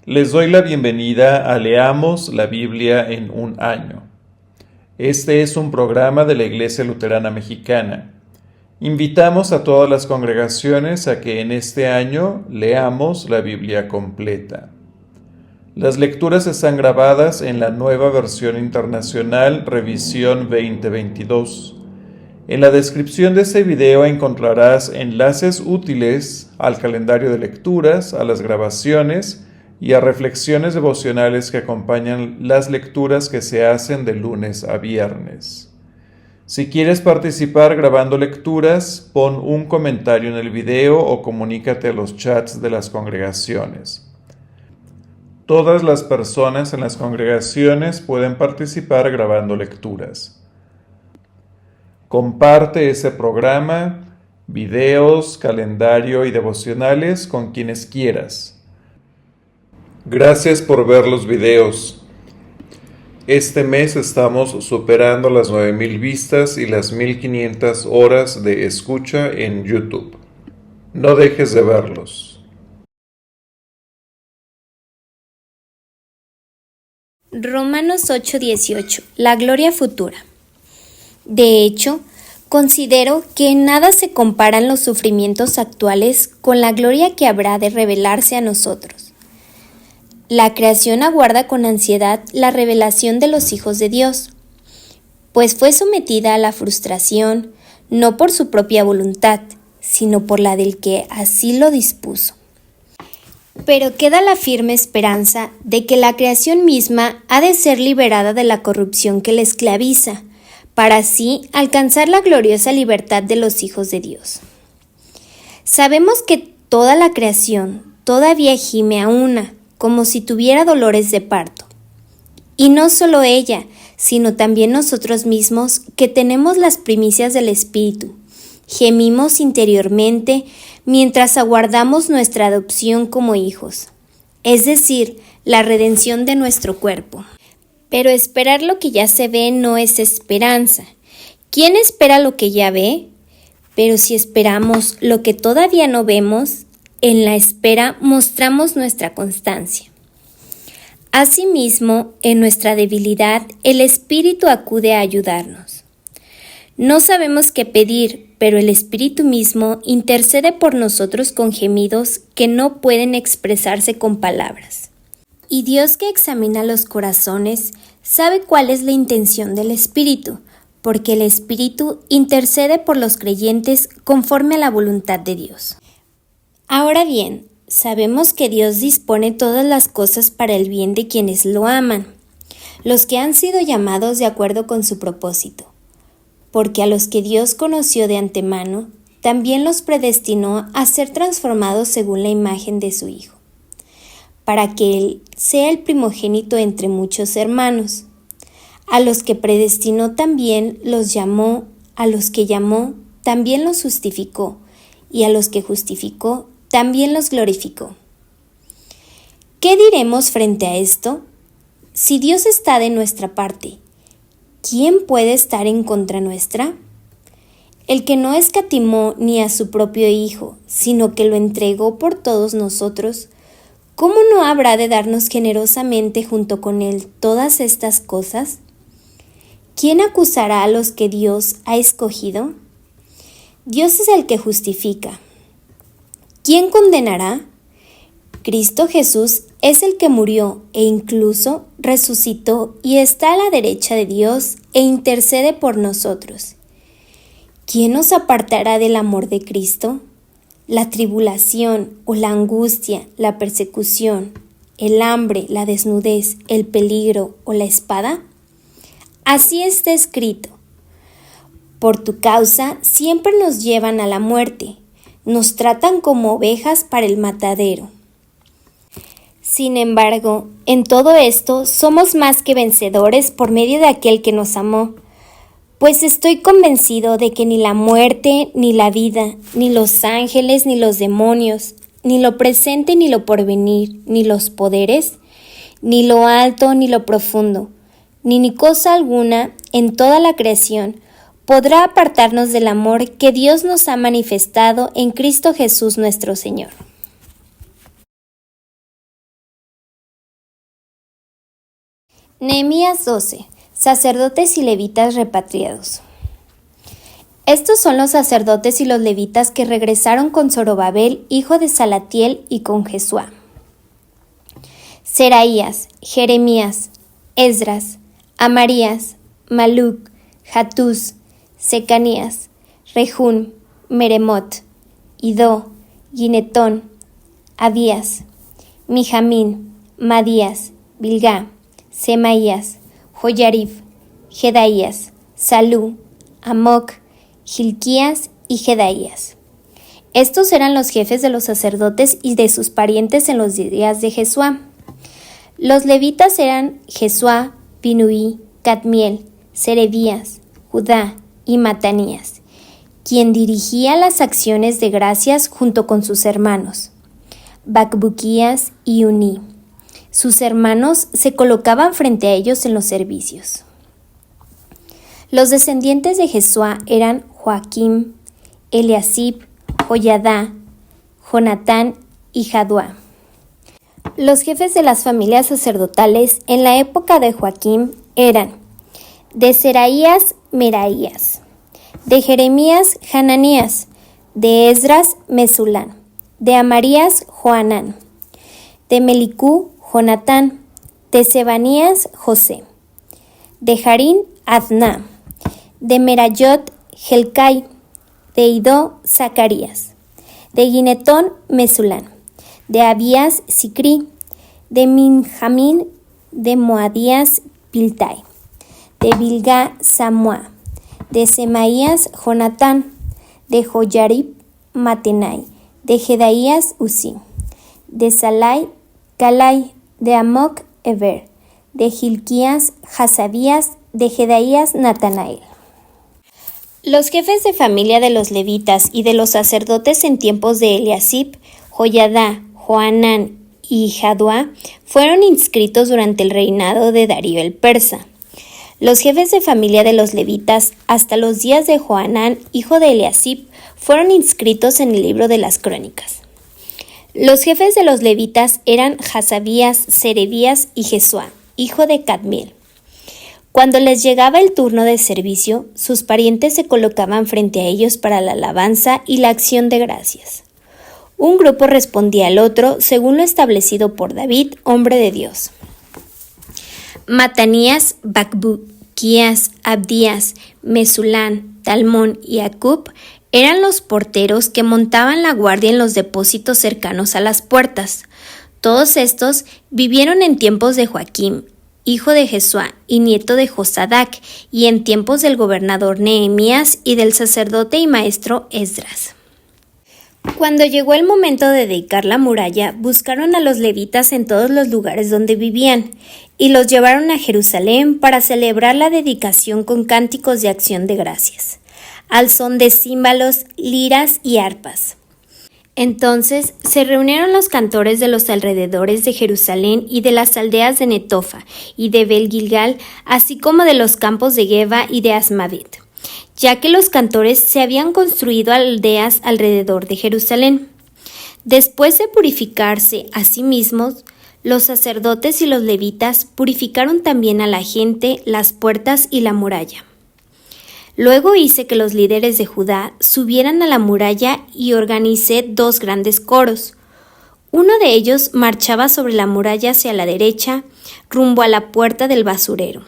Les doy la bienvenida a Leamos la Biblia en un año. Este es un programa de la Iglesia Luterana Mexicana. Invitamos a todas las congregaciones a que en este año leamos la Biblia completa. Las lecturas están grabadas en la nueva versión internacional Revisión 2022. En la descripción de este video encontrarás enlaces útiles al calendario de lecturas, a las grabaciones y a reflexiones devocionales que acompañan las lecturas que se hacen de lunes a viernes. Si quieres participar grabando lecturas, pon un comentario en el video o comunícate a los chats de las congregaciones. Todas las personas en las congregaciones pueden participar grabando lecturas. Comparte ese programa, videos, calendario y devocionales con quienes quieras. Gracias por ver los videos. Este mes estamos superando las 9,000 vistas y las 1,500 horas de escucha en YouTube. No dejes de verlos. Romanos 8:18. La gloria futura. De hecho, considero que en nada se comparan los sufrimientos actuales con la gloria que habrá de revelarse a nosotros. La creación aguarda con ansiedad la revelación de los hijos de Dios, pues fue sometida a la frustración no por su propia voluntad, sino por la del que así lo dispuso. Pero queda la firme esperanza de que la creación misma ha de ser liberada de la corrupción que la esclaviza, para así alcanzar la gloriosa libertad de los hijos de Dios. Sabemos que toda la creación todavía gime a una, como si tuviera dolores de parto. Y no solo ella, sino también nosotros mismos, que tenemos las primicias del Espíritu. Gemimos interiormente mientras aguardamos nuestra adopción como hijos, es decir, la redención de nuestro cuerpo. Pero esperar lo que ya se ve no es esperanza. ¿Quién espera lo que ya ve? Pero si esperamos lo que todavía no vemos, en la espera mostramos nuestra constancia. Asimismo, en nuestra debilidad, el Espíritu acude a ayudarnos. No sabemos qué pedir, pero el Espíritu mismo intercede por nosotros con gemidos que no pueden expresarse con palabras. Y Dios, que examina los corazones, sabe cuál es la intención del Espíritu, porque el Espíritu intercede por los creyentes conforme a la voluntad de Dios. Ahora bien, sabemos que Dios dispone todas las cosas para el bien de quienes lo aman, los que han sido llamados de acuerdo con su propósito. Porque a los que Dios conoció de antemano, también los predestinó a ser transformados según la imagen de su Hijo, para que Él sea el primogénito entre muchos hermanos. A los que predestinó también los llamó, a los que llamó también los justificó, y a los que justificó también los glorificó. ¿Qué diremos frente a esto? Si Dios está de nuestra parte, ¿quién puede estar en contra nuestra? El que no escatimó ni a su propio Hijo, sino que lo entregó por todos nosotros, ¿cómo no habrá de darnos generosamente junto con Él todas estas cosas? ¿Quién acusará a los que Dios ha escogido? Dios es el que justifica. ¿Quién condenará? Cristo Jesús es el que murió e incluso resucitó y está a la derecha de Dios e intercede por nosotros. ¿Quién nos apartará del amor de Cristo? La tribulación o la angustia, la persecución, el hambre, la desnudez, el peligro o la espada. Así está escrito: por tu causa siempre nos llevan a la muerte, nos tratan como ovejas para el matadero. Sin embargo, en todo esto somos más que vencedores por medio de aquel que nos amó, pues estoy convencido de que ni la muerte, ni la vida, ni los ángeles, ni los demonios, ni lo presente, ni lo porvenir, ni los poderes, ni lo alto, ni lo profundo, ni cosa alguna en toda la creación podrá apartarnos del amor que Dios nos ha manifestado en Cristo Jesús nuestro Señor. Nehemías 12. Sacerdotes y levitas repatriados. Estos son los sacerdotes y los levitas que regresaron con Zorobabel, hijo de Salatiel, y con Jesuá: Seraías, Jeremías, Esdras, Amarías, Maluc, Hatús, Secanías, Rehum, Meremot, Idó, Ginetón, Abías, Mijamín, Madías, Bilgá, Semaías, Joyarib, Jedaías, Salú, Amoc, Hilquías y Jedaías. Estos eran los jefes de los sacerdotes y de sus parientes en los días de Jesuá. Los levitas eran Jesuá, Binuí, Cadmiel, Serebías, Judá y Matanías, quien dirigía las acciones de gracias junto con sus hermanos, Bacbuquías y Uní. Sus hermanos se colocaban frente a ellos en los servicios. Los descendientes de Jesuá eran Joaquim, Eliasib, Joyadá, Jonatán y Jaduá. Los jefes de las familias sacerdotales en la época de Joaquim eran: de Seraías, Meraías; de Jeremías, Hananías; de Esdras, Mesulán; de Amarías, Joanán; de Melicú, Jonatán; de Sebanías, José; de Jarín, Adná; de Merayot, Helcai; de Idó, Zacarías; de Ginetón, Mesulán; de Abías, Sicrí; de Minjamín, de Moadías, Piltai; de Bilgá, Samúa; de Semaías, Jonatán; de Joyarib, Matenai; de Jedaías, Uzí; de Salai, Calai; de Amoc, Eber; de Hilquías, Hasabías; de Jedaías, Natanael. Los jefes de familia de los levitas y de los sacerdotes en tiempos de Eliasib, Joyadá, Joanán y Jaduá fueron inscritos durante el reinado de Darío el persa. Los jefes de familia de los levitas hasta los días de Joanán, hijo de Eliasib, fueron inscritos en el libro de las crónicas. Los jefes de los levitas eran Hasabías, Serebías y Jesuá, hijo de Cadmiel. Cuando les llegaba el turno de servicio, sus parientes se colocaban frente a ellos para la alabanza y la acción de gracias. Un grupo respondía al otro según lo establecido por David, hombre de Dios. Matanías, Bacbuquías, Abdías, Mesulán, Talmón y Acub eran los porteros que montaban la guardia en los depósitos cercanos a las puertas. Todos estos vivieron en tiempos de Joaquim, hijo de Jesuá y nieto de Josadac, y en tiempos del gobernador Nehemías y del sacerdote y maestro Esdras. Cuando llegó el momento de dedicar la muralla, buscaron a los levitas en todos los lugares donde vivían, y los llevaron a Jerusalén para celebrar la dedicación con cánticos de acción de gracias, al son de címbalos, liras y arpas. Entonces se reunieron los cantores de los alrededores de Jerusalén y de las aldeas de Netofa y de Bel-Gilgal, así como de los campos de Geba y de Asmavet, ya que los cantores se habían construido aldeas alrededor de Jerusalén. Después de purificarse a sí mismos, los sacerdotes y los levitas purificaron también a la gente, las puertas y la muralla. Luego hice que los líderes de Judá subieran a la muralla y organicé 2 grandes coros. Uno de ellos marchaba sobre la muralla hacia la derecha, rumbo a la puerta del basurero.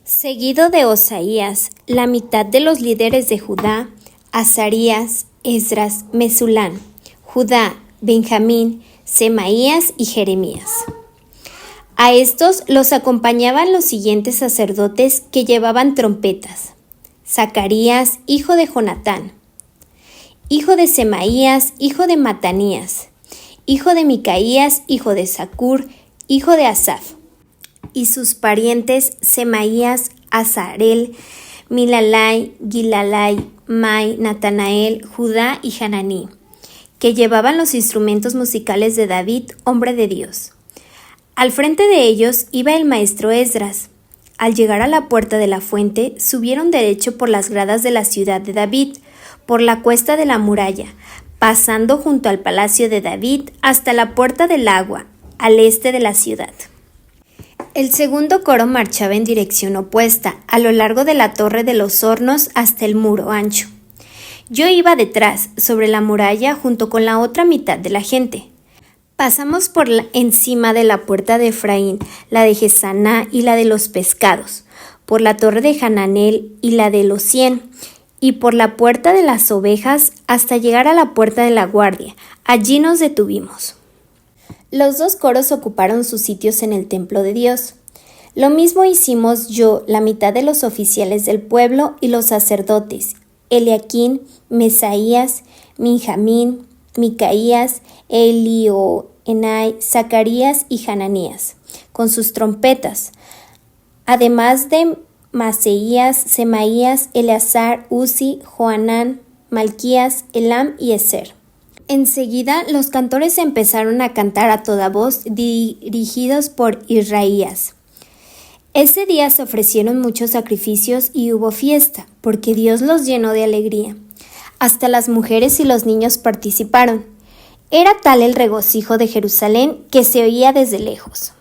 Seguido de Osaías, la mitad de los líderes de Judá, Azarías, Esdras, Mesulán, Judá, Benjamín, Semaías y Jeremías. A estos los acompañaban los siguientes sacerdotes que llevaban trompetas: Zacarías, hijo de Jonatán; hijo de Semaías, hijo de Matanías; hijo de Micaías, hijo de Zacur, hijo de Asaf; y sus parientes Semaías, Azarel, Milalai, Gilalai, Mai, Natanael, Judá y Hananí, que llevaban los instrumentos musicales de David, hombre de Dios. Al frente de ellos iba el maestro Esdras. Al llegar a la puerta de la fuente, subieron derecho por las gradas de la ciudad de David, por la cuesta de la muralla, pasando junto al palacio de David hasta la puerta del agua, al este de la ciudad. El segundo coro marchaba en dirección opuesta, a lo largo de la torre de los hornos hasta el muro ancho. Yo iba detrás, sobre la muralla, junto con la otra mitad de la gente. Pasamos por encima de la puerta de Efraín, la de Gesaná y la de los pescados, por la torre de Hananel y la de los 100, y por la puerta de las ovejas hasta llegar a la puerta de la guardia. Allí nos detuvimos. Los dos coros ocuparon sus sitios en el templo de Dios. Lo mismo hicimos yo, la mitad de los oficiales del pueblo y los sacerdotes, Eliaquín, Mesaías, Minjamín, Micaías, Elioenai, Zacarías y Hananías, con sus trompetas, además de Maseías, Semaías, Eleazar, Uzi, Joanán, Malquías, Elam y Ezer. Enseguida los cantores empezaron a cantar a toda voz, dirigidos por Israías. Ese día se ofrecieron muchos sacrificios y hubo fiesta, porque Dios los llenó de alegría. Hasta las mujeres y los niños participaron. Era tal el regocijo de Jerusalén que se oía desde lejos.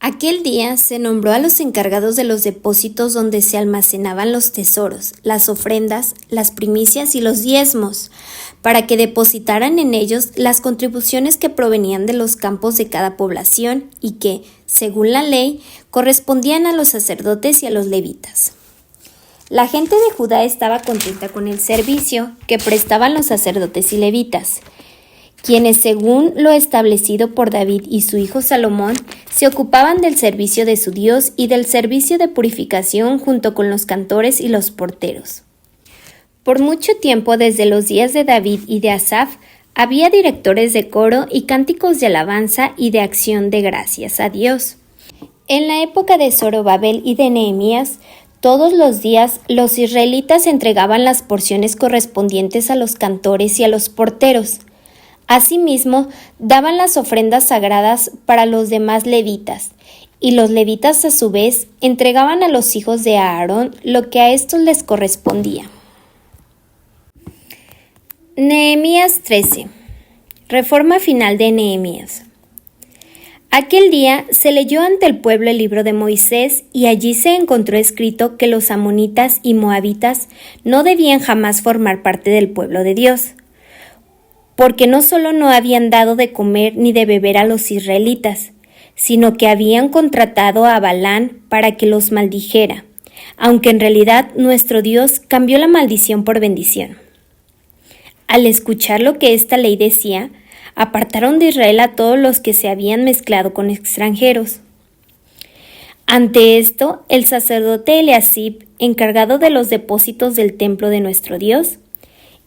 Aquel día se nombró a los encargados de los depósitos donde se almacenaban los tesoros, las ofrendas, las primicias y los diezmos, para que depositaran en ellos las contribuciones que provenían de los campos de cada población y que, según la ley, correspondían a los sacerdotes y a los levitas. La gente de Judá estaba contenta con el servicio que prestaban los sacerdotes y levitas, quienes, según lo establecido por David y su hijo Salomón, se ocupaban del servicio de su Dios y del servicio de purificación junto con los cantores y los porteros. Por mucho tiempo, desde los días de David y de Asaf, había directores de coro y cánticos de alabanza y de acción de gracias a Dios. En la época de Zorobabel y de Nehemías, todos los días los israelitas entregaban las porciones correspondientes a los cantores y a los porteros. Asimismo, daban las ofrendas sagradas para los demás levitas, y los levitas a su vez entregaban a los hijos de Aarón lo que a estos les correspondía. Nehemías 13. Reforma final de Nehemías. Aquel día se leyó ante el pueblo el libro de Moisés y allí se encontró escrito que los amonitas y moabitas no debían jamás formar parte del pueblo de Dios, porque no solo no habían dado de comer ni de beber a los israelitas, sino que habían contratado a Balán para que los maldijera, aunque en realidad nuestro Dios cambió la maldición por bendición. Al escuchar lo que esta ley decía, apartaron de Israel a todos los que se habían mezclado con extranjeros. Ante esto, el sacerdote Eliasib, encargado de los depósitos del templo de nuestro Dios,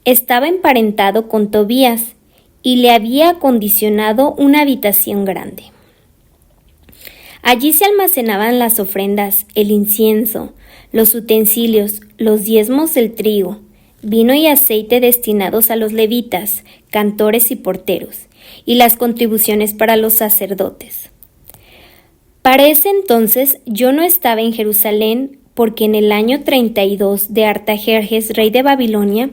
estaba emparentado con Tobías y le había acondicionado una habitación grande. Allí se almacenaban las ofrendas, el incienso, los utensilios, los diezmos del trigo, vino y aceite destinados a los levitas, cantores y porteros, y las contribuciones para los sacerdotes. Para ese entonces yo no estaba en Jerusalén, porque en el año 32 de Artajerjes, rey de Babilonia,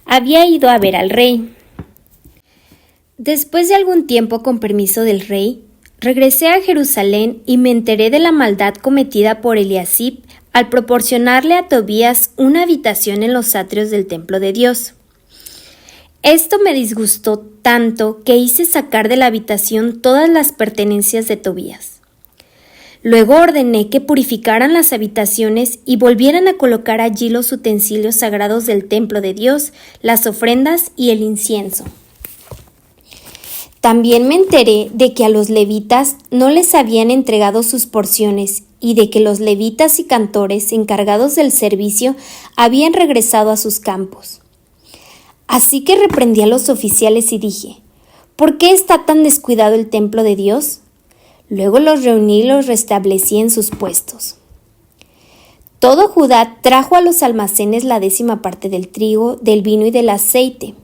había ido a ver al rey. Después de algún tiempo, con permiso del rey, regresé a Jerusalén y me enteré de la maldad cometida por Eliasib al proporcionarle a Tobías una habitación en los atrios del templo de Dios. Esto me disgustó tanto que hice sacar de la habitación todas las pertenencias de Tobías. Luego ordené que purificaran las habitaciones y volvieran a colocar allí los utensilios sagrados del templo de Dios, las ofrendas y el incienso. También me enteré de que a los levitas no les habían entregado sus porciones y de que los levitas y cantores encargados del servicio habían regresado a sus campos. Así que reprendí a los oficiales y dije, ¿por qué está tan descuidado el templo de Dios? Luego los reuní y los restablecí en sus puestos. Todo Judá trajo a los almacenes la 10ª parte del trigo, del vino y del aceite.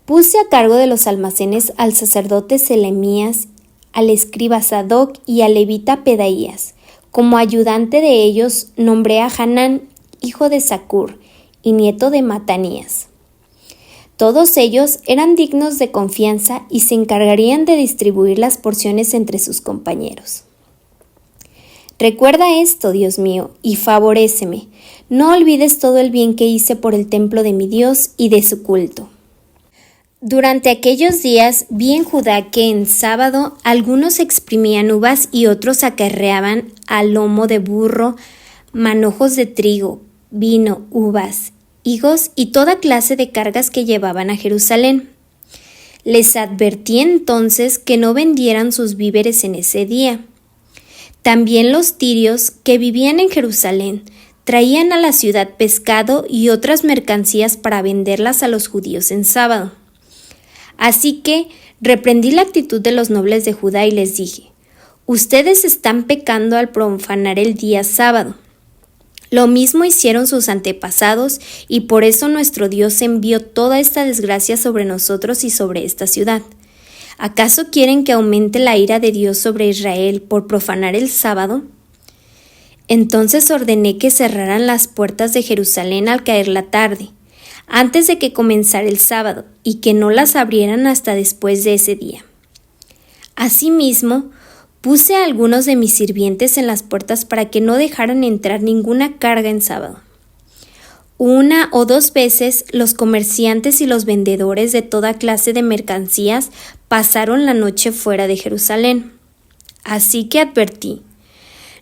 Puse a cargo de los almacenes al sacerdote Selemías, al escriba Sadoc y al levita Pedaías. Como ayudante de ellos nombré a Hanán, hijo de Zacur y nieto de Matanías. Todos ellos eran dignos de confianza y se encargarían de distribuir las porciones entre sus compañeros. Recuerda esto, Dios mío, y favoréceme. No olvides todo el bien que hice por el templo de mi Dios y de su culto. Durante aquellos días vi en Judá que en sábado algunos exprimían uvas y otros acarreaban a lomo de burro manojos de trigo, vino, uvas, higos y toda clase de cargas que llevaban a Jerusalén. Les advertí entonces que no vendieran sus víveres en ese día. También los tirios que vivían en Jerusalén traían a la ciudad pescado y otras mercancías para venderlas a los judíos en sábado. Así que reprendí la actitud de los nobles de Judá y les dije: ustedes están pecando al profanar el día sábado. Lo mismo hicieron sus antepasados y por eso nuestro Dios envió toda esta desgracia sobre nosotros y sobre esta ciudad. ¿Acaso quieren que aumente la ira de Dios sobre Israel por profanar el sábado? Entonces ordené que cerraran las puertas de Jerusalén al caer la tarde, antes de que comenzara el sábado, y que no las abrieran hasta después de ese día. Asimismo, puse a algunos de mis sirvientes en las puertas para que no dejaran entrar ninguna carga en sábado. 1 o 2 veces los comerciantes y los vendedores de toda clase de mercancías pasaron la noche fuera de Jerusalén. Así que advertí: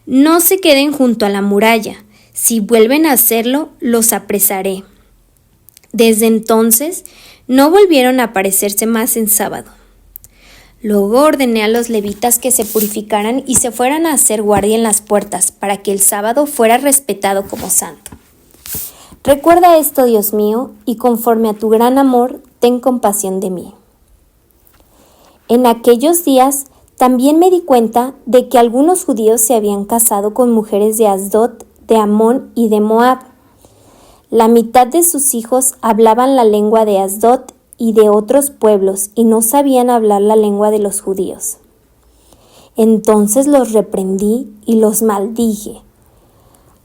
no se queden junto a la muralla. Si vuelven a hacerlo, los apresaré. Desde entonces, no volvieron a aparecerse más en sábado. Luego ordené a los levitas que se purificaran y se fueran a hacer guardia en las puertas, para que el sábado fuera respetado como santo. Recuerda esto, Dios mío, y conforme a tu gran amor, ten compasión de mí. En aquellos días, también me di cuenta de que algunos judíos se habían casado con mujeres de Asdod, de Amón y de Moab. La mitad de sus hijos hablaban la lengua de Asdod y de otros pueblos y no sabían hablar la lengua de los judíos. Entonces los reprendí y los maldije.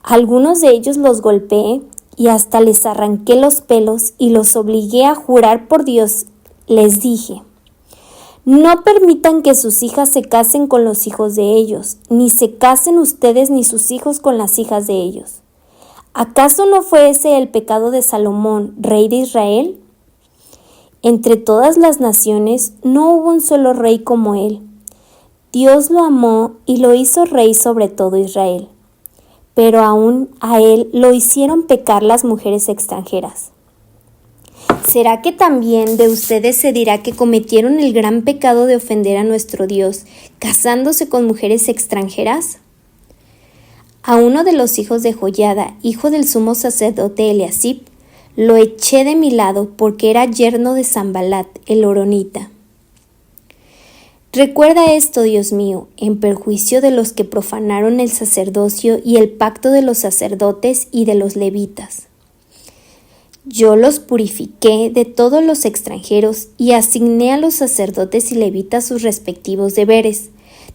Algunos de ellos los golpeé y hasta les arranqué los pelos y los obligué a jurar por Dios. Les dije: no permitan que sus hijas se casen con los hijos de ellos, ni se casen ustedes ni sus hijos con las hijas de ellos. ¿Acaso no fue ese el pecado de Salomón, rey de Israel? Entre todas las naciones no hubo un solo rey como él. Dios lo amó y lo hizo rey sobre todo Israel. Pero aún a él lo hicieron pecar las mujeres extranjeras. ¿Será que también de ustedes se dirá que cometieron el gran pecado de ofender a nuestro Dios, casándose con mujeres extranjeras? A uno de los hijos de Joiada, hijo del sumo sacerdote Eliasib, lo eché de mi lado porque era yerno de Sanbalat, el horonita. Recuerda esto, Dios mío, en perjuicio de los que profanaron el sacerdocio y el pacto de los sacerdotes y de los levitas. Yo los purifiqué de todos los extranjeros y asigné a los sacerdotes y levitas sus respectivos deberes.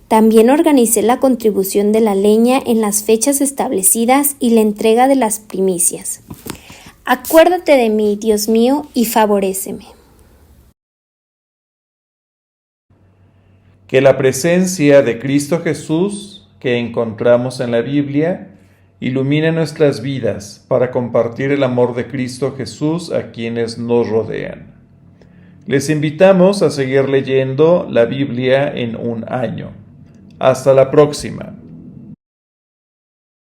También organicé la contribución de la leña en las fechas establecidas y la entrega de las primicias. Acuérdate de mí, Dios mío, y favoréceme. Que la presencia de Cristo Jesús que encontramos en la Biblia ilumine nuestras vidas para compartir el amor de Cristo Jesús a quienes nos rodean. Les invitamos a seguir leyendo la Biblia en un año. Hasta la próxima.